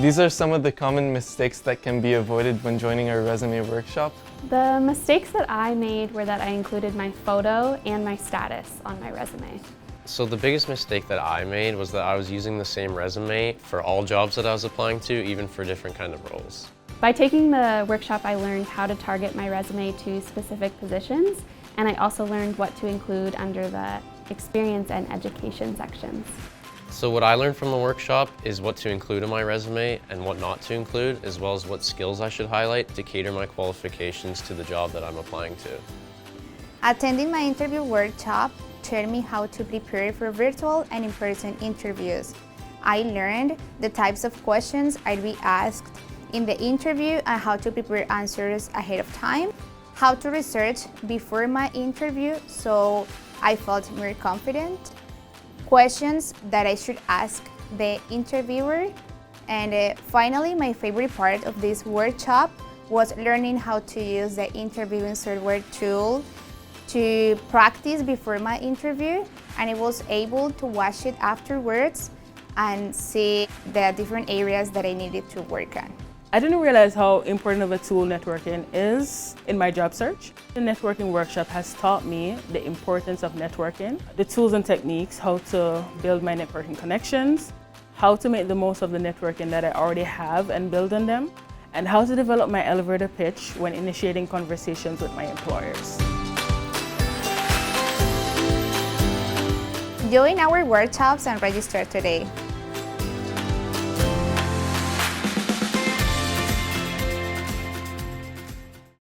These are some of the common mistakes that can be avoided when joining our resume workshop. The mistakes that I made were that I included my photo and my status on my resume. So the biggest mistake that I made was that I was using the same resume for all jobs that I was applying to, even for different kind of roles. By taking the workshop, I learned how to target my resume to specific positions, and I also learned what to include under the experience and education sections. So what I learned from the workshop is what to include in my resume and what not to include, as well as what skills I should highlight to cater my qualifications to the job that I'm applying to. Attending my interview workshop taught me how to prepare for virtual and in-person interviews. I learned the types of questions I'd be asked in the interview and how to prepare answers ahead of time, how to research before my interview so I felt more confident, questions that I should ask the interviewer, and finally, my favorite part of this workshop was learning how to use the interviewing software tool to practice before my interview, and I was able to watch it afterwards and see the different areas that I needed to work on. I didn't realize how important of a tool networking is in my job search. The networking workshop has taught me the importance of networking, the tools and techniques, how to build my networking connections, how to make the most of the networking that I already have and build on them, and how to develop my elevator pitch when initiating conversations with my employers. Join our workshops and register today.